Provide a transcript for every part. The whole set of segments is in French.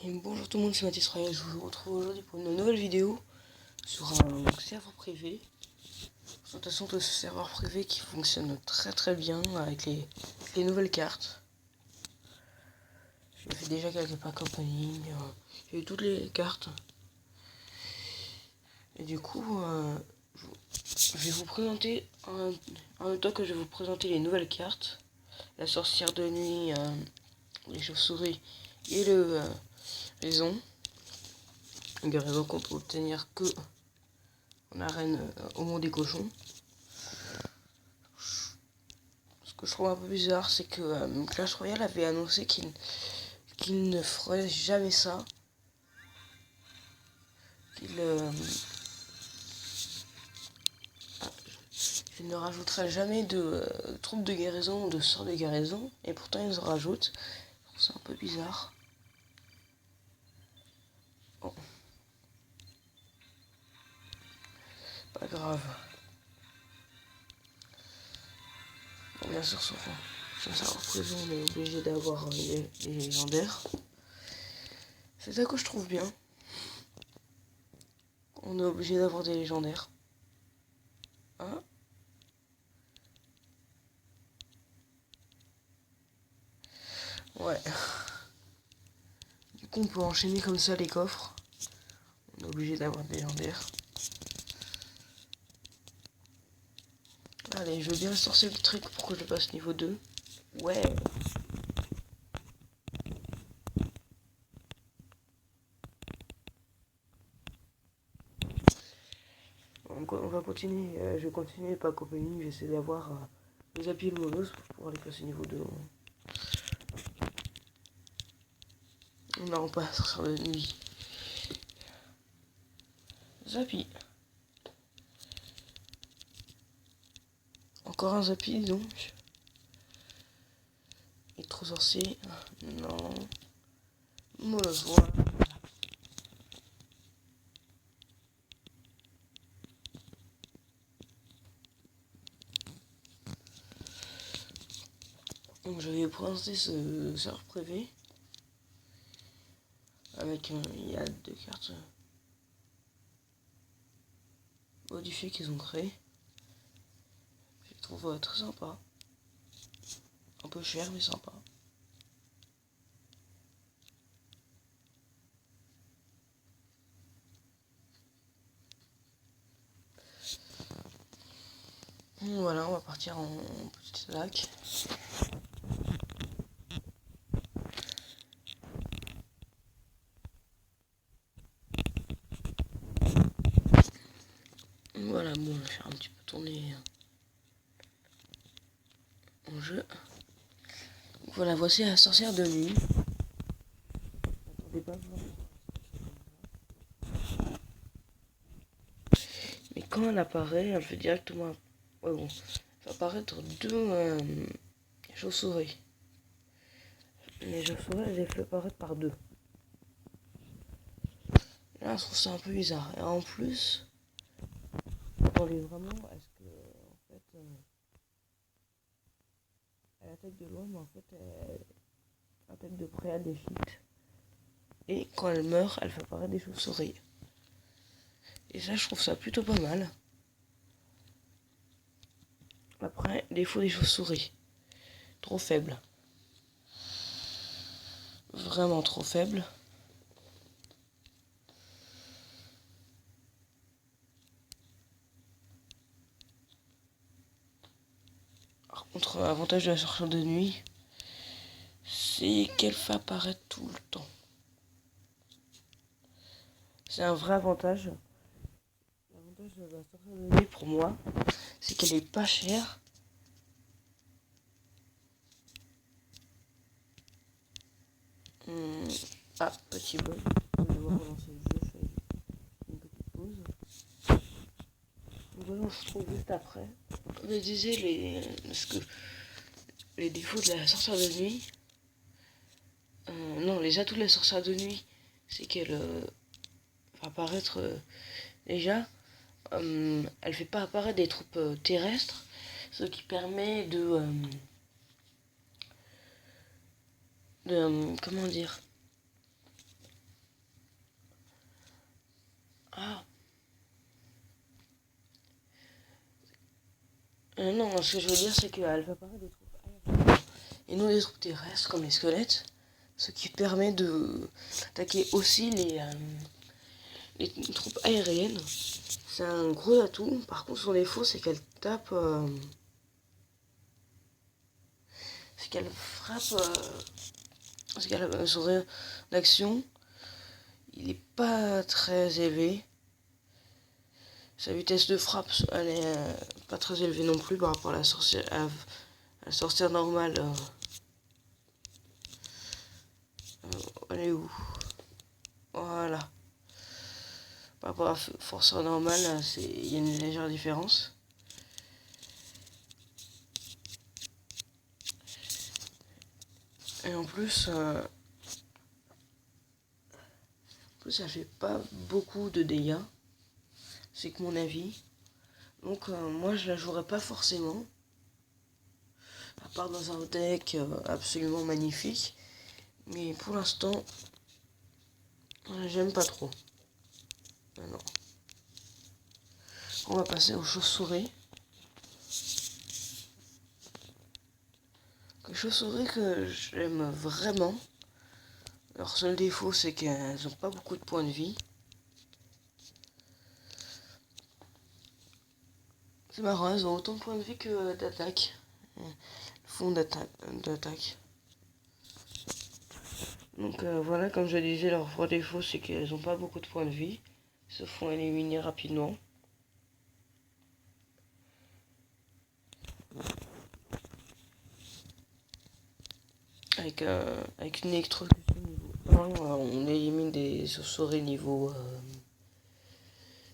Et bonjour tout le monde, c'est Mathis Royal. Je vous retrouve aujourd'hui pour une nouvelle vidéo sur un serveur privé. Présentation de ce serveur privé qui fonctionne très bien avec les nouvelles cartes. J'ai fait déjà quelques packs opening, j'ai eu toutes les cartes. Et du coup, je vais vous présenter, en même temps que je vais vous présenter les nouvelles cartes. La sorcière de nuit, les chauves-souris et le raison. Une raison qu'on peut obtenir que en arène au monde des cochons. Ce que je trouve un peu bizarre, c'est que Clash Royale avait annoncé qu'il ne ferait jamais ça. Qu'il ne rajouterait jamais de troupes de guérison ou de sorts de guérison. Et pourtant ils en rajoutent. Je trouve ça un peu bizarre. Bon. Pas grave. Bon, bien sûr, sur ça représente, on est obligé d'avoir les légendaires. C'est ça que je trouve bien. On est obligé d'avoir des légendaires. Hein? Ouais. Du coup, on peut enchaîner comme ça les coffres. On est obligé d'avoir des légendaires. Allez, je veux bien sortir le truc pour que je passe niveau 2. Ouais. On va continuer. Je vais continuer pas opening. J'essaie d'avoir les appuis le monos pour pouvoir les passer niveau 2. Non, pas sortir de nuit. Zappy. Encore un Zappy donc. Il est trop sorcier. Non. Monos, voilà. Donc je vais vous présenter ce serveur privé. Avec il y a 2 cartes modifiées qu'ils ont créées. Je les trouve très sympa. Un peu cher mais sympa. Voilà, on va partir en petite lac. Voilà, bon, je vais faire un petit peu tourner mon jeu. Donc voilà, voici la sorcière de nuit. Attendez pas mais quand elle apparaît, elle fait directement... Ouais bon, ça va apparaître 2 chauves-souris. Les chauves-souris, elle les fait apparaître par 2. Là, je trouve ça un peu bizarre. Et en plus, attendez vraiment, est-ce que en fait, elle attaque de loin, mais en fait, elle attaque de près, elle déchique. Et quand elle meurt, elle fait apparaître des chauves-souris. Et ça, je trouve ça plutôt pas mal. Après, défaut des chauves-souris. Trop faible. Vraiment trop faible. Par contre, l'avantage de la sorcière de nuit, c'est qu'elle fait apparaître tout le temps. C'est un vrai avantage. L'avantage de la sorcière de nuit pour moi, c'est qu'elle est pas chère. Ah, petit bug. Je vais devoir relancer le jeu, je fais une petite pause. Donc voilà, on se retrouve juste après. Comme je disais, les défauts de la sorcière de nuit, non, les atouts de la sorcière de nuit, c'est qu'elle va apparaître déjà. Elle fait pas apparaître des troupes terrestres, ce qui permet de comment dire, Non, ce que je veux dire, c'est qu'elle va parler des troupes aériennes et non des troupes terrestres comme les squelettes, ce qui permet de d'attaquer aussi les troupes aériennes. C'est un gros atout. Par contre, son défaut, c'est qu'elle tape, c'est qu'elle frappe, c'est qu'elle son rayon d'action, il est pas très élevé. Sa vitesse de frappe, elle est pas très élevée non plus par rapport à la sorcière normale. Elle est où? Voilà. Par rapport à la force normale, il y a une légère différence. Et en plus, ça fait pas beaucoup de dégâts. C'est que mon avis. Donc moi je la jouerai pas forcément. À part dans un deck absolument magnifique. Mais pour l'instant, j'aime pas trop. Alors, on va passer aux chauves-souris. Les chauves-souris que j'aime vraiment. Leur seul défaut, c'est qu'elles n'ont pas beaucoup de points de vie. C'est marrant, elles ont autant de points de vie que d'attaque. Le fond d'attaque. Donc voilà, comme je disais, leur gros défaut, c'est qu'elles n'ont pas beaucoup de points de vie. Ils se font éliminer rapidement. Avec une électrocution niveau 1, on élimine des chauves-souris niveau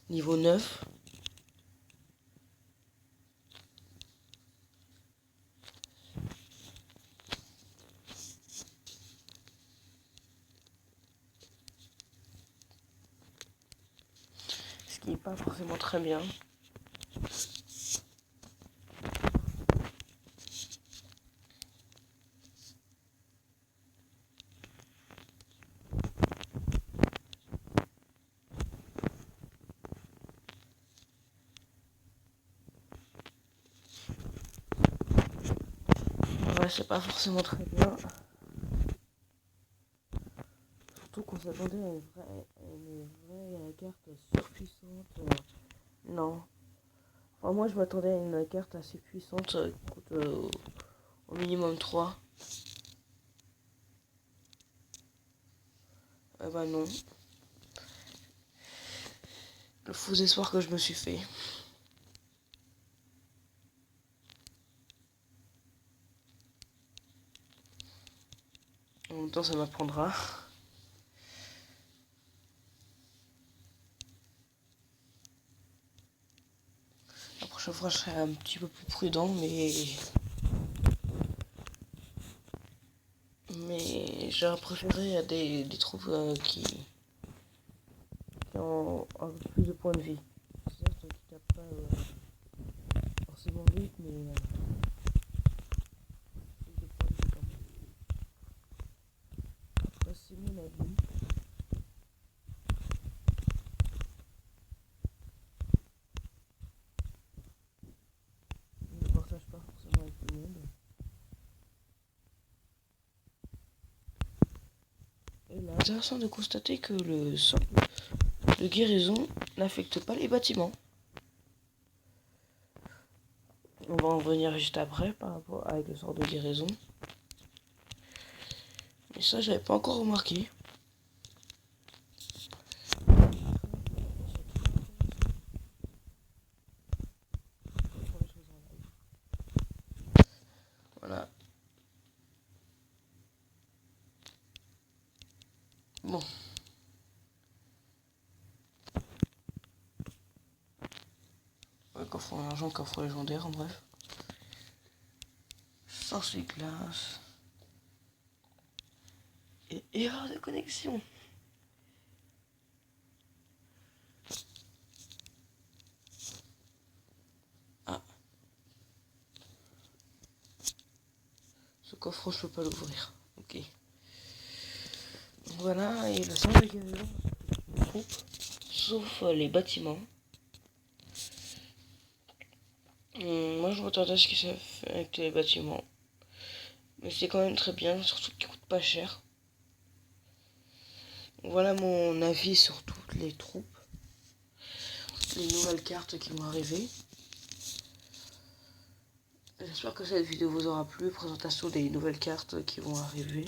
9. Ce qui n'est pas forcément très bien. Ouais, c'est pas forcément très bien. Surtout qu'on s'attendait à une vraie carte surpuissante. Non. Enfin, moi je m'attendais à une carte assez puissante qui coûte au minimum 3. Eh ben non. Le faux espoir que je me suis fait. En même temps, ça m'apprendra. La prochaine fois, je serai un petit peu plus prudent, mais j'aurais préféré des troupes qui ont un peu plus de points de vie. C'est-à-dire qui tapent pas forcément vite, mais plus de points de vie quand même. Après, c'est mon avis. Je ne partage pas forcément avec tout le monde. Et là, c'est intéressant de constater que le sort de guérison n'affecte pas les bâtiments. On va en revenir juste après par rapport avec le sort de guérison. Mais ça, j'avais pas encore remarqué. Voilà. Bon. Ouais, coffre en argent, coffre légendaire, en bref. Sorcier glace. Et erreur de connexion. Ah. Ce coffre, je peux pas l'ouvrir. Ok. Voilà, et le sort de guérison, sauf les bâtiments. Moi je m'attendais à ce que ça fait avec les bâtiments. Mais c'est quand même très bien, surtout qu'ils coûtent pas cher. Voilà mon avis sur toutes les troupes. Les nouvelles cartes qui vont arriver. J'espère que cette vidéo vous aura plu. Présentation des nouvelles cartes qui vont arriver.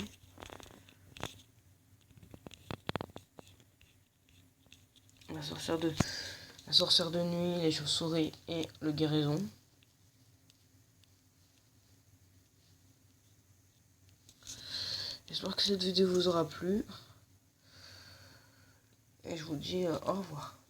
La sorcière de nuit, les chauves-souris et le guérison. J'espère que cette vidéo vous aura plu. Et je vous dis au revoir.